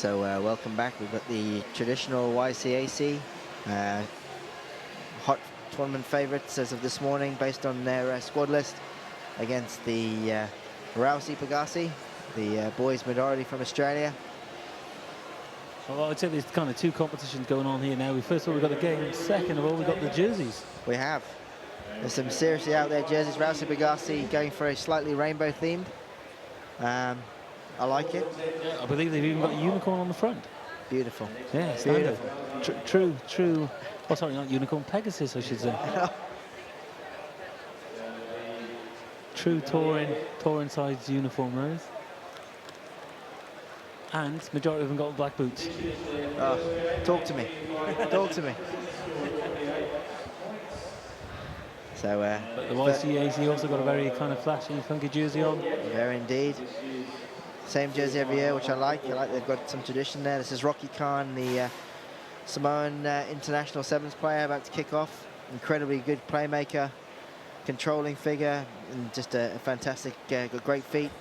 So welcome back. We've got the traditional YCAC hot tournament favourites as of this morning, based on their squad list, against the Rowzy Pegasi, the boys majority from Australia. Well, I'd say there's kind of two competitions going on here now. First of all, we've got the game. Second of all, we've got the jerseys. We have. There's some seriously out there jerseys. Rowzy Pegasi going for a slightly rainbow themed. I like it. Yeah, I believe they've even got a unicorn on the front. Beautiful. Yeah, beautiful. True. Oh, sorry, not unicorn, Pegasus, I should say. True touring size uniform those. And majority of them got black boots. Oh, talk to me. Talk to me. So, but the YCAC also got a very kind of flashy, funky jersey on. There indeed. Same jersey every year, which I like. They've got some tradition there. This is Rocky Khan, the Samoan international sevens player, about to kick off. Incredibly good playmaker, controlling figure, and just a fantastic, got great feet.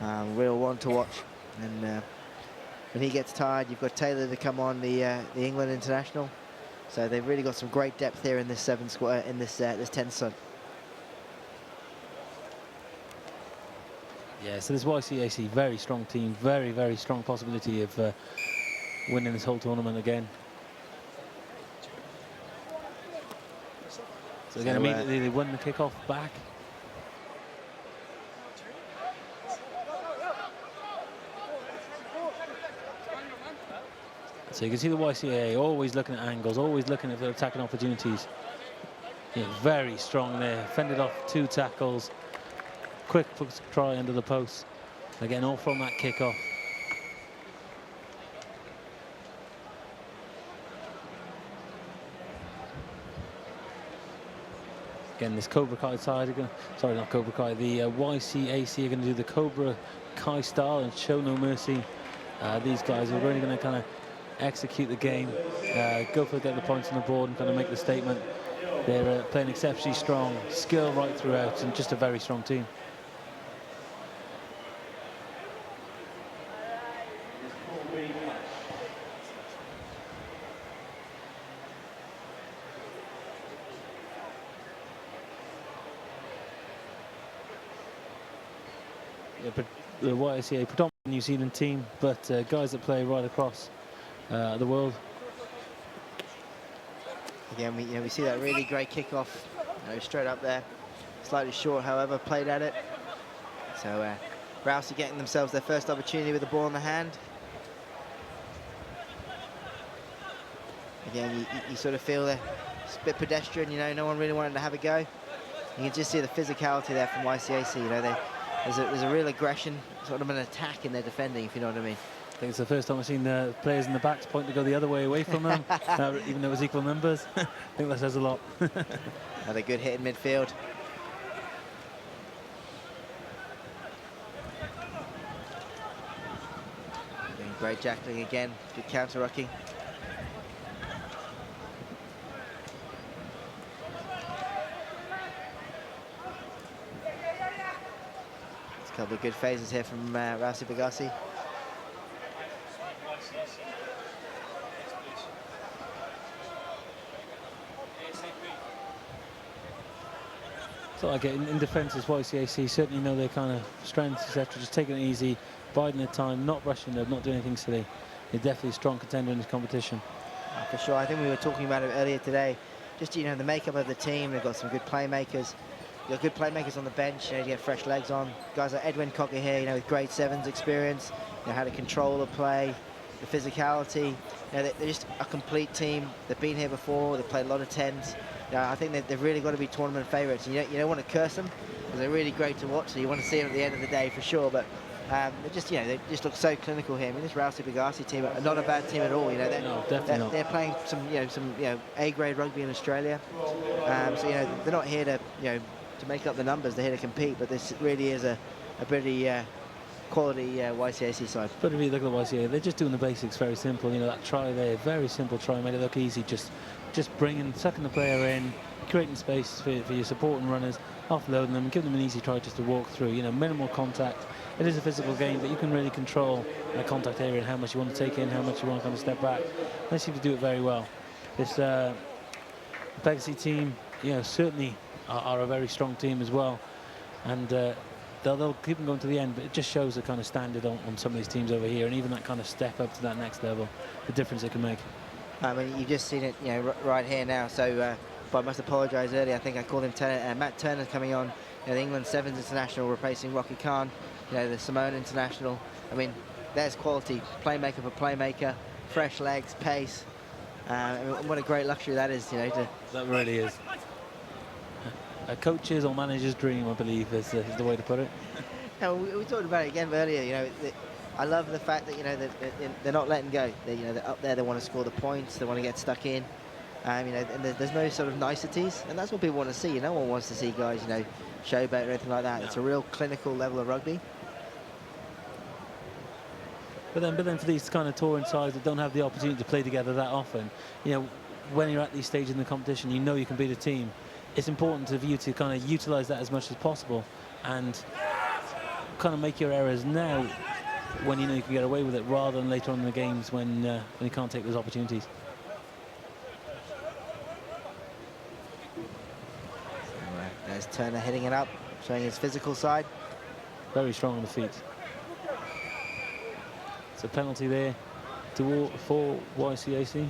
Real one to watch. And when he gets tired, you've got Taylor to come on, the England international. So they've really got some great depth here in this seven squad, in this 10 side. Yeah, so this YCAC, very strong team, very, very strong possibility of winning this whole tournament again. So again, immediately they won the kickoff back. So you can see the YCAA always looking at angles, always looking at their attacking opportunities. Yeah, very strong there, fended off 2 tackles. Quick try under the post. Again, all from that kickoff. Again, this Cobra Kai side, sorry, not Cobra Kai, the YCAC are going to do the Cobra Kai style and show no mercy. These guys are really going to kind of execute the game, go for get the points on the board and kind of make the statement. They're playing exceptionally strong, skill right throughout, and just a very strong team. The YCA predominantly New Zealand team, but guys that play right across the world. Again, we see that really great kickoff, straight up there, slightly short, however, played at it. So Rowzy getting themselves their first opportunity with the ball in the hand. Again, you sort of feel they're a bit pedestrian, no one really wanted to have a go. You can just see the physicality there from YCAC, there's a real aggression, sort of an attack in their defending, if you know what I mean. I think it's the first time I've seen the players in the backs point to go the other way away from them, even though it was equal numbers. I think that says a lot. Had a good hit in midfield. Great jackling again, good counter-rucking. A couple of good phases here from Rowzy Pegasi. So like in defence, as YCAC certainly know their kind of strengths, etc. Just taking it easy, biding their time, not rushing them, not doing anything silly. They're definitely a strong contender in this competition. For sure, I think we were talking about it earlier today. Just the makeup of the team. They've got some good playmakers. You've got good playmakers on the bench, to get fresh legs on. Guys like Edwin Cocker here, with grade 7s experience, how to control the play, the physicality. They're just a complete team. They've been here before. They've played a lot of 10s. I think they've really got to be tournament favourites. You don't want to curse them because they're really great to watch. So you want to see them at the end of the day for sure. But they just look so clinical here. I mean, this Rowzy Pegasi team are not a bad team at all. No, definitely not. They're playing some A-grade rugby in Australia. So they're not here to to make up the numbers. They're here to compete. But this really is a pretty quality YCAC side. But if you look at the YCA, they're just doing the basics very simple. That try there, very simple try, made it look easy. Just just sucking the player in, creating space for your supporting runners, offloading them, giving them an easy try just to walk through. You know, minimal contact. It is a physical game, but you can really control the contact area and how much you want to take in, how much you want to kind of step back. They seem to do it very well. This Pegasi team, you know, certainly are a very strong team as well, and they'll keep them going to the end. But it just shows the kind of standard on some of these teams over here, and even that kind of step up to that next level, the difference it can make. I mean, you've just seen it, you know, right here now. So, but I must apologise earlier. I think I called him Matt Turner coming on. You know, the England Sevens international replacing Rocky Khan. You know, the Samoan international. I mean, there's quality, playmaker for playmaker, fresh legs, pace. I mean, what a great luxury that is, you know. That really is. A coach's or manager's dream, I believe, is the way to put it. No, we talked about it again earlier. You know, I love the fact that, you know, they're not letting go. You know, they're up there. They want to score the points. They want to get stuck in. You know, and there's no sort of niceties, and that's what people want to see. No one wants to see guys, you know, showboat or anything like that. No. It's a real clinical level of rugby. But then for these kind of touring sides that don't have the opportunity to play together that often, you know, when you're at these stages in the competition, you know you can beat a team. It's important for you to kind of utilise that as much as possible and kind of make your errors now when you know you can get away with it, rather than later on in the games when you can't take those opportunities. So, there's Turner hitting it up, showing his physical side. Very strong on the feet. It's a penalty there for YCAC.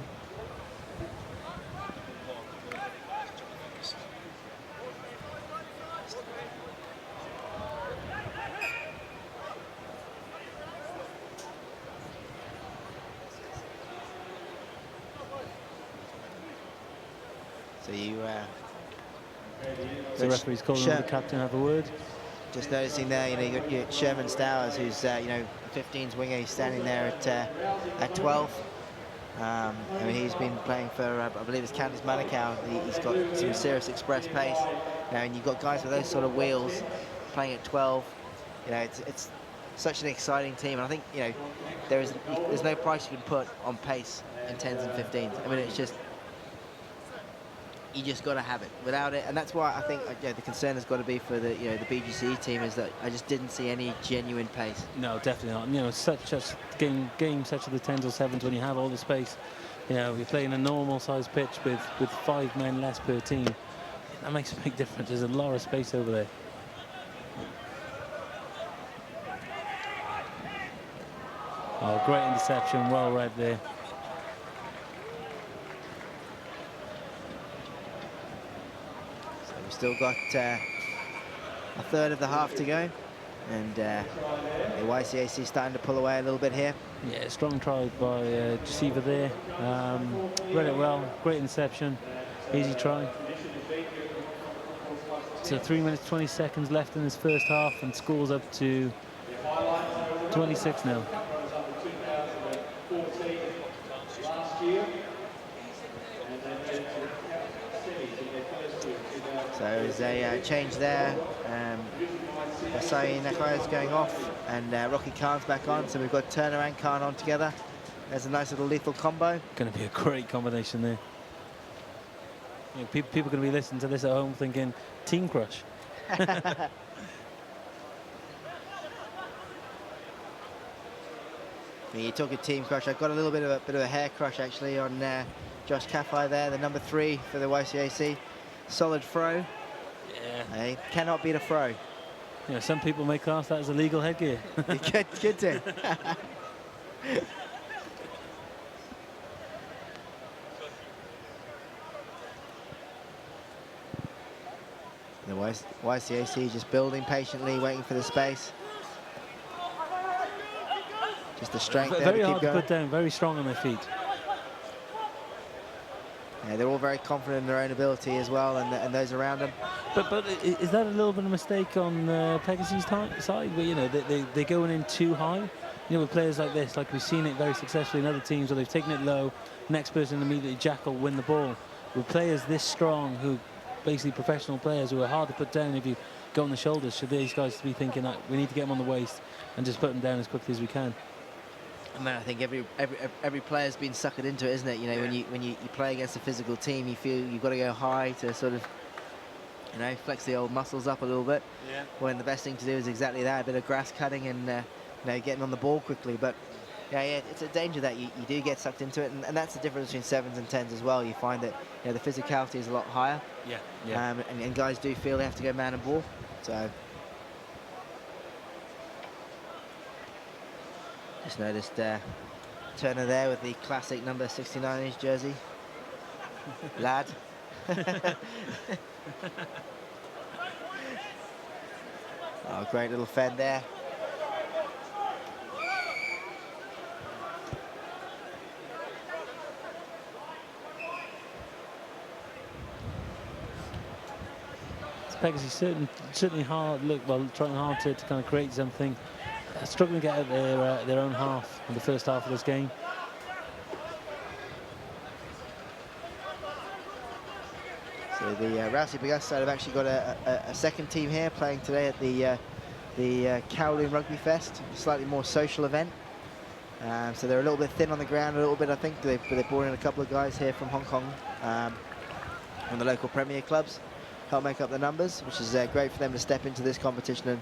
So you... the referee's calling on the captain, have a word. Just noticing there, you know, you got your Sherman Stowers, who's, you know, 15's winger. He's standing there at 12. I mean, he's been playing for, I believe it's Counties Manukau. He's got some serious express pace. You know, and you've got guys with those sort of wheels playing at 12. You know, it's such an exciting team. And I think, you know, there's no price you can put on pace in 10s and 15s. I mean, it's just, you just got to have it. Without it, and that's why I think, you know, the concern has got to be for the, you know, the BGC team, is that I just didn't see any genuine pace. No, definitely not. You know, such game such as the 10s or 7s, when you have all the space, you know, you're playing a normal size pitch with 5 men less per team. That makes a big difference. There's a lot of space over there. Oh, great interception, well read there. We've still got a third of the half to go, and the YCAC starting to pull away a little bit here. Yeah, strong try by Jasiva there. Read it well, great interception, easy try. So 3 minutes 20 seconds left in this first half, and scores up to 26 now. So there's a change there. Asai Nakaya is going off, and Rocky Khan's back on. So we've got Turner and Khan on together. There's a nice little lethal combo. Going to be a great combination there. You know, people are going to be listening to this at home thinking, team crush. I mean, you talk a team crush. I've got a little bit of a hair crush actually on Josh Caffey there, the number 3 for the YCAC. Solid throw. Yeah. Hey, cannot beat a throw. You know, some people may class that as illegal headgear. Good to. The YCAC just building patiently, waiting for the space. Just the strength there very to keep hard going. to put down, very strong on their feet. Yeah, they're all very confident in their own ability as well, and those around them. But is that a little bit of a mistake on Pegasi's side, where, you know, they're going in too high? You know, with players like this, like we've seen it very successfully in other teams where they've taken it low, next person immediately jackal, win the ball. With players this strong, who basically professional players who are hard to put down if you go on the shoulders, should these guys be thinking that we need to get them on the waist and just put them down as quickly as we can? Man, I think every player's been suckered into it, isn't it? You know, when you play against a physical team, you feel you've got to go high to sort of, you know, flex the old muscles up a little bit. Yeah. When the best thing to do is exactly that, a bit of grass cutting and you know, getting on the ball quickly. But yeah, it's a danger that you do get sucked into it, and that's the difference between 7s and 10s as well. You find that, you know, the physicality is a lot higher. Yeah. Yeah. And guys do feel they have to go man and ball. So just noticed Turner there with the classic number 69 in his jersey. Lad. Oh, great little fend there. Pegasi certainly hard. Trying hard to kind of create something. Struggling to get out their own half in the first half of this game. So the Rowzy Pegasi side have actually got a second team here playing today at the Kowloon Rugby Fest, a slightly more social event. So they're a little bit thin on the ground, a little bit, I think. They brought in a couple of guys here from Hong Kong from the local Premier clubs, help make up the numbers, which is great for them to step into this competition. And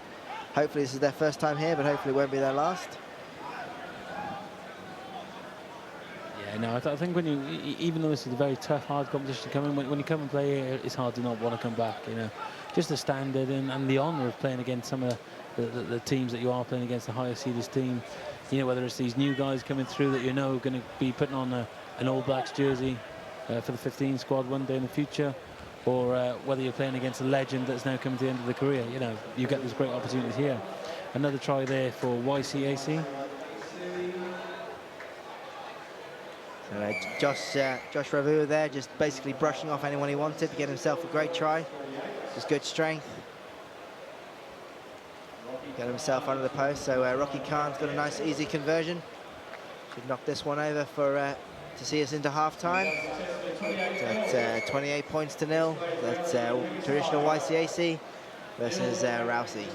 hopefully this is their first time here, but hopefully it won't be their last. Yeah, no, I think when you, even though this is a very tough, hard competition to come in, when you come and play here, it's hard to not want to come back. You know, just the standard and the honour of playing against some of the teams that you are playing against, the higher seeded team. You know, whether it's these new guys coming through that you know are going to be putting on an All Blacks jersey for the 15 squad one day in the future, or whether you're playing against a legend that's now coming to the end of the career. You know, you get these great opportunities here. Another try there for YCAC. So Josh Ravu there, just basically brushing off anyone he wanted to get himself a great try. Just good strength. Got himself under the post. So Rocky Khan's got a nice easy conversion. Should knock this one over for to see us into half-time. That's 28 points to 0. That's traditional YCAC versus Rowzy.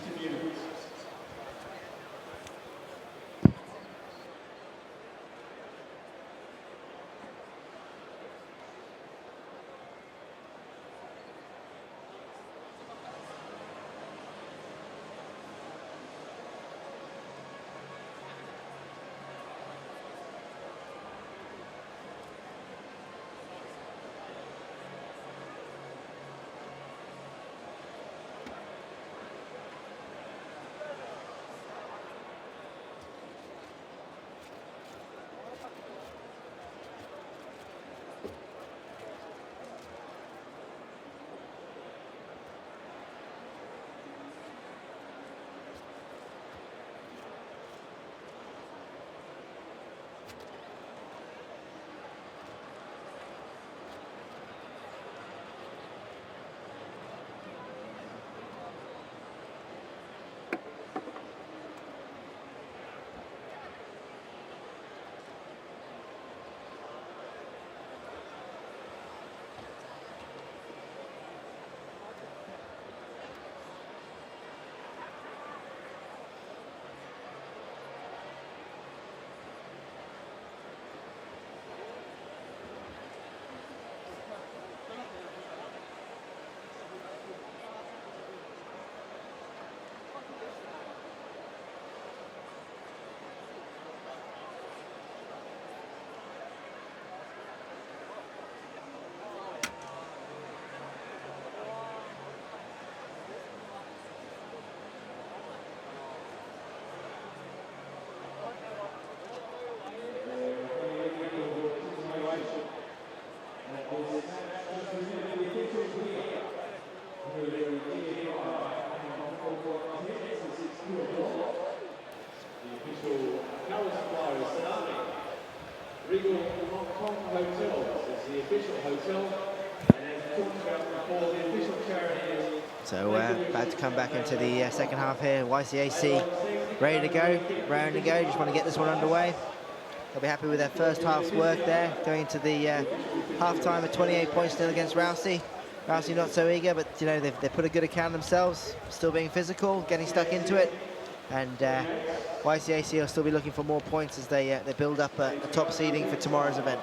So about to come back into the second half here. YCAC ready to go, round to go. Just want to get this one underway. They'll be happy with their first half's work there, going into the half-time at 28 points still against Rowzy. Rowzy not so eager, but you know they've put a good account themselves, still being physical, getting stuck into it. and YCAC will still be looking for more points as they build up a top seeding for tomorrow's event.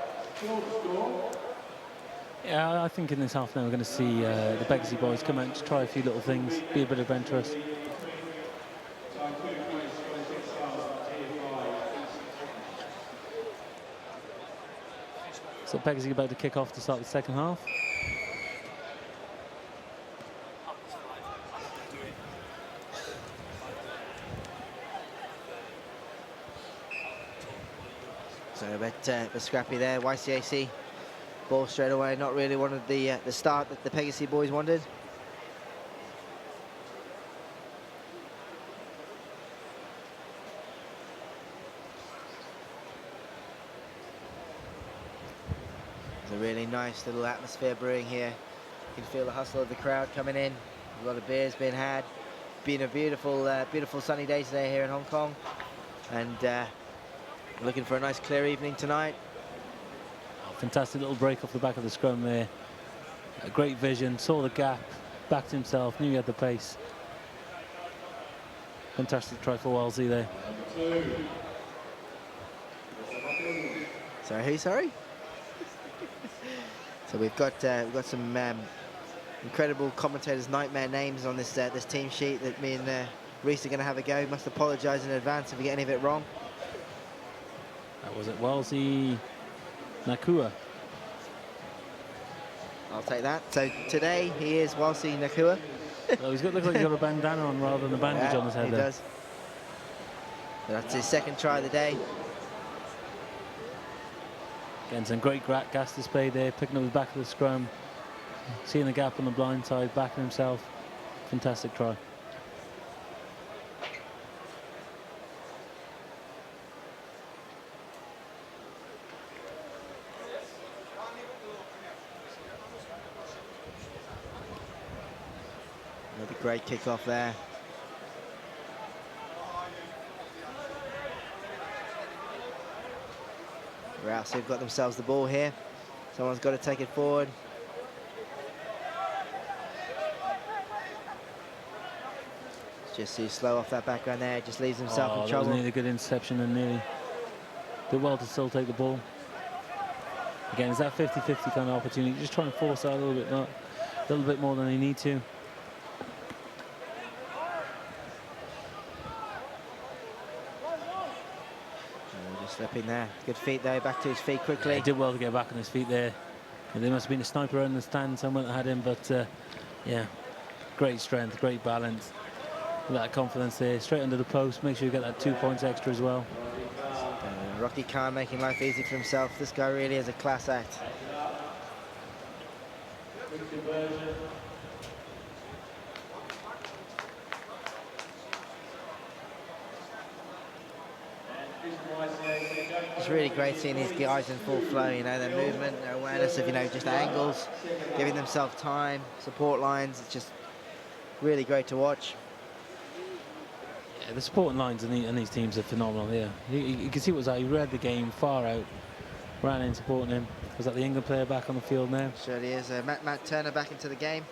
Yeah, I think in this half now we're going to see the Pegasi boys come out and just try a few little things, be a bit adventurous. So Pegasi about to kick off to start the second half. So a bit scrappy there. YCAC ball straight away, not really wanted the start that the Pegasi boys wanted. There's a really nice little atmosphere brewing here. You can feel the hustle of the crowd coming in. A lot of beers being had. Been a beautiful, beautiful sunny day today here in Hong Kong, and looking for a nice clear evening tonight. Fantastic little break off the back of the scrum there. A great vision, saw the gap, backed himself, knew he had the pace. Fantastic try for Rowzy there. Sorry, who? Sorry. So we've got some incredible commentators' nightmare names on this this team sheet that me and Reese are going to have a go. Must apologise in advance if we get any of it wrong. That was it, Rowzy Nakua. I'll take that. So today he is Rowzy Nakua. Well, looks like he's got a bandana on rather than a bandage on his head. He there. does. That's his second try of the day. Again, some great gas display there, picking up the back of the scrum, seeing the gap on the blind side, backing himself. Fantastic try. Another great kick-off there. Rowzy have got themselves the ball here. Someone's got to take it forward. Just too slow off that background there. Just leaves himself in trouble. That was nearly a good interception and nearly did well to still take the ball. Again, is that 50-50 kind of opportunity? Just try and force out a little bit more than they need to. Just slipping there. Good feet though. Back to his feet quickly. Yeah, he did well to get back on his feet there. And there must have been a sniper in the stand somewhere that had him, but yeah, great strength, great balance. That confidence there, straight under the post. Make sure you get that 2 points extra as well. Rocky Khan making life easy for himself. This guy really is a class act. It's really great seeing these guys in full flow, you know, their movement, their awareness of, you know, just angles, giving themselves time, support lines. It's just really great to watch. Yeah, the supporting lines in these teams are phenomenal here. You can see what was that. He read the game far out, ran in supporting him. Was that the England player back on the field now? Surely is. Matt Turner back into the game.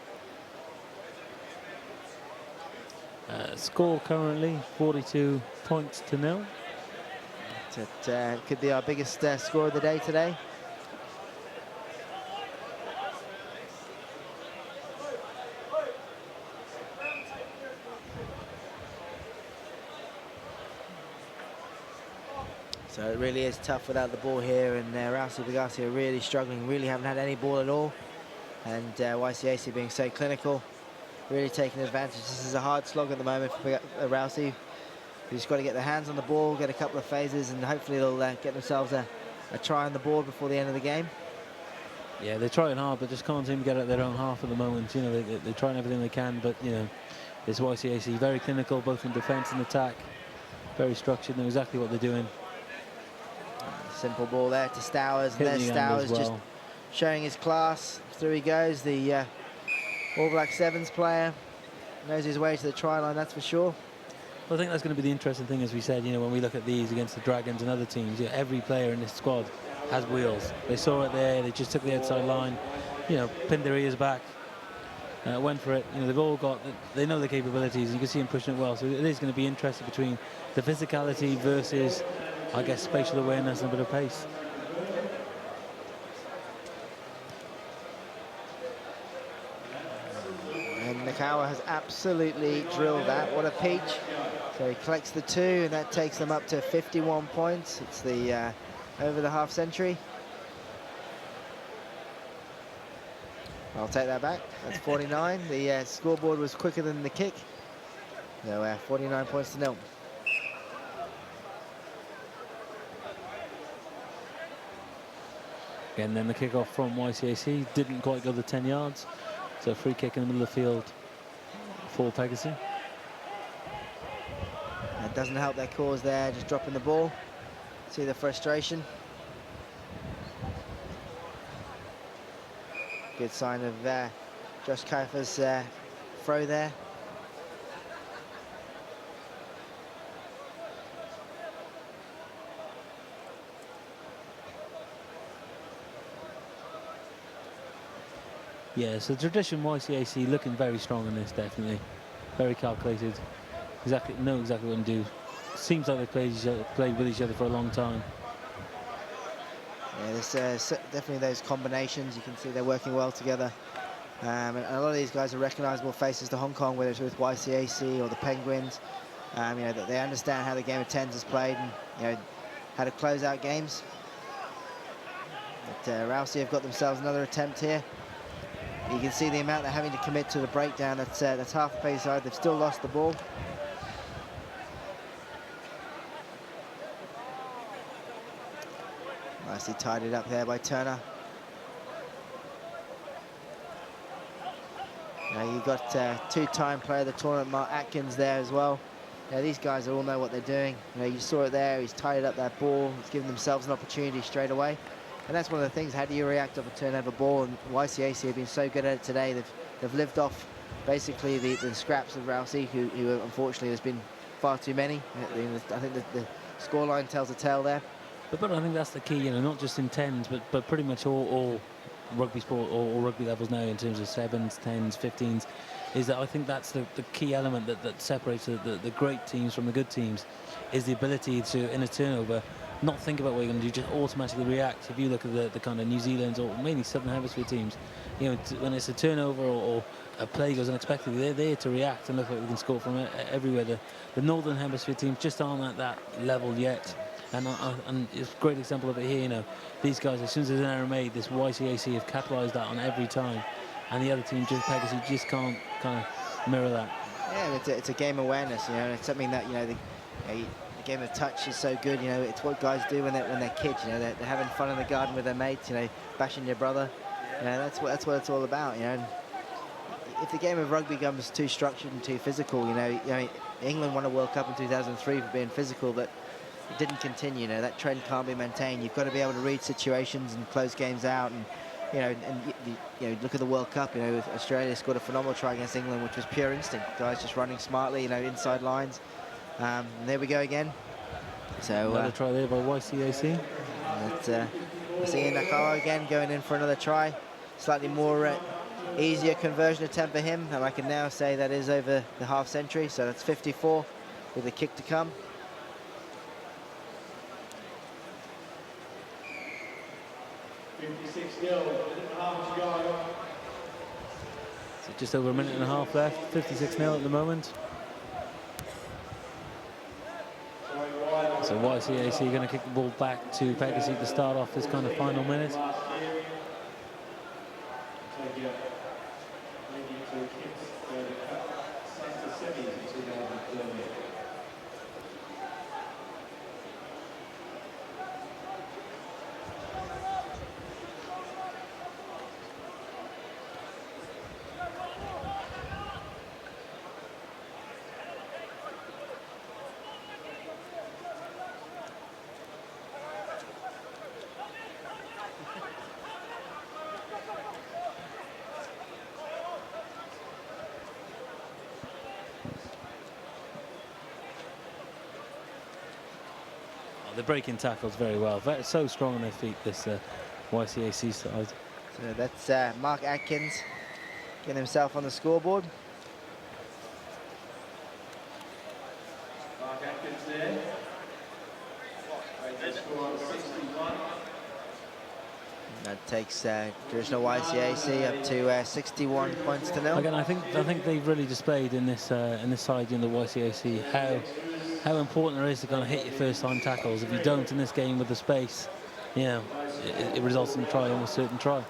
Score currently 42 points to 0. It could be our biggest score of the day today. So it really is tough without the ball here, and Rowzy Pegasi are really struggling, really haven't had any ball at all. And YCAC being so clinical, really taking advantage. This is a hard slog at the moment for Rowzy. They've just got to get their hands on the ball, get a couple of phases, and hopefully they'll get themselves a try on the board before the end of the game. Yeah, they're trying hard, but just can't seem to get at their own half at the moment. You know, they're trying everything they can, but, you know, this YCAC very clinical, both in defence and attack. Very structured, know exactly what they're doing. Simple ball there to Stowers, and there's Stowers just showing his class. Through he goes, the All Black Sevens player. Knows his way to the try line, that's for sure. Well, I think that's going to be the interesting thing, as we said, you know, when we look at these against the Dragons and other teams, you know, every player in this squad has wheels. They saw it there, they just took the outside line, you know, pinned their ears back. went for it. You know, they've all got, they know their capabilities. You can see him pushing it well. So it is going to be interesting between the physicality versus, I guess, spatial awareness and a bit of pace. And Nakawa has absolutely drilled that. What a peach. So he collects the 2, and that takes them up to 51 points. It's the over the half century. I'll take that back. That's 49. The scoreboard was quicker than the kick. So 49 points to 0. And then the kickoff from YCAC didn't quite go the 10 yards. So free kick in the middle of the field for Pegasi. It doesn't help their cause there, just dropping the ball. See the frustration. Good sign of Josh Kiefer's throw there. Yeah, so tradition YCAC looking very strong in this, definitely. Very calculated. Know exactly what to do. Seems like they've played with each other for a long time. Yeah, there's definitely those combinations. You can see they're working well together. And a lot of these guys are recognisable faces to Hong Kong, whether it's with YCAC or the Penguins. You know, that they understand how the game of 10s is played and, you know, how to close out games. But Rowzy have got themselves another attempt here. You can see the amount they're having to commit to the breakdown. That's half the pace side. They've still lost the ball. Nicely tidied up there by Turner. Now you've got two-time player of the tournament, Mark Atkins, there as well. Yeah, these guys all know what they're doing. You know, you saw it there. He's tidied up that ball. He's given themselves an opportunity straight away. And that's one of the things. How do you react off a turnover ball? And YCAC have been so good at it today. They've lived off basically the scraps of Rowzy, who unfortunately there's been far too many. I think the scoreline tells a tale there. But I think that's the key, you know, not just in 10s, but pretty much all rugby sport or rugby levels now in terms of 7s, 10s, 15s, is that I think that's the key element that separates the great teams from the good teams, is the ability to, in a turnover, not think about what you're going to do, just automatically react. If you look at the kind of New Zealand's or mainly Southern Hemisphere teams, you know, when it's a turnover or a play goes unexpectedly, they're there to react and look like we can score from everywhere. The Northern Hemisphere teams just aren't at that level yet. And it's a great example of it here, you know. These guys, as soon as there's an error made, this YCAC have capitalised that on every time. And the other team, just Pegasi, just can't kind of mirror that. Yeah, it's a game awareness, you know. It's something that, you know, the game of touch is so good, you know. It's what guys do when they're kids, you know. They're having fun in the garden with their mates, you know, bashing your brother. You know, that's what it's all about, you know. And if the game of rugby becomes too structured and too physical, you know, England won a World Cup in 2003 for being physical, but it didn't continue. You know, that trend can't be maintained. You've got to be able to read situations and close games out. And you know, look at the World Cup. You know, Australia scored a phenomenal try against England, which was pure instinct. Guys just running smartly, you know, inside lines. And there we go again. So another try there by YCAC. We're seeing Nakawa again going in for another try. Slightly more easier conversion attempt for him, and I can now say that is over the half century. So that's 54 with a kick to come. So just over a minute and a half left, 56-0 at the moment. So YCAC going to kick the ball back to Pegasi to start off this kind of final minute. They're breaking tackles very well. So strong on their feet, this YCAC side. So that's Mark Atkins. getting himself on the scoreboard. That takes traditional YCAC up to 61 points to 0. Again, I think they've really displayed in this side in the YCAC how important it is to kind of hit your first time tackles. If you don't in this game with the space, you know, it results in a try, almost certain try.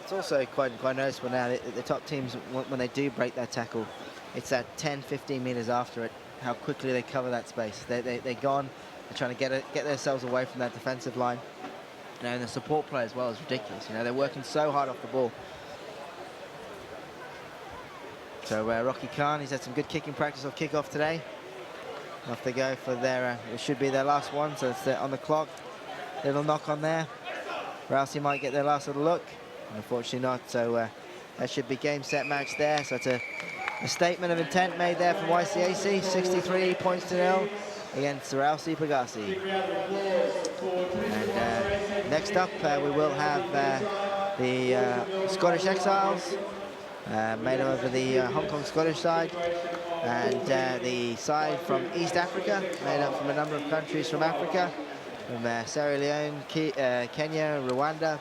It's also quite noticeable now that the top teams, when they do break that tackle, it's that 10-15 meters after it, how quickly they cover that space. They're gone. They're trying to get themselves away from that defensive line. You know, and the support play as well is ridiculous. You know, they're working so hard off the ball. So Rocky Khan, he's had some good kicking practice off kickoff today. Off they go for their, it should be their last one, so it's on the clock. Little knock on there. Rowzy might get their last little look. Unfortunately not, so that should be game, set, match there. So it's a statement of intent made there from YCAC, 63 points to 0 against Rowzy Pegasi. And next up, we will have the Scottish Exiles, made over the Hong Kong Scottish side, and the side from East Africa, made up from a number of countries from Africa, from Sierra Leone, Kenya, Rwanda,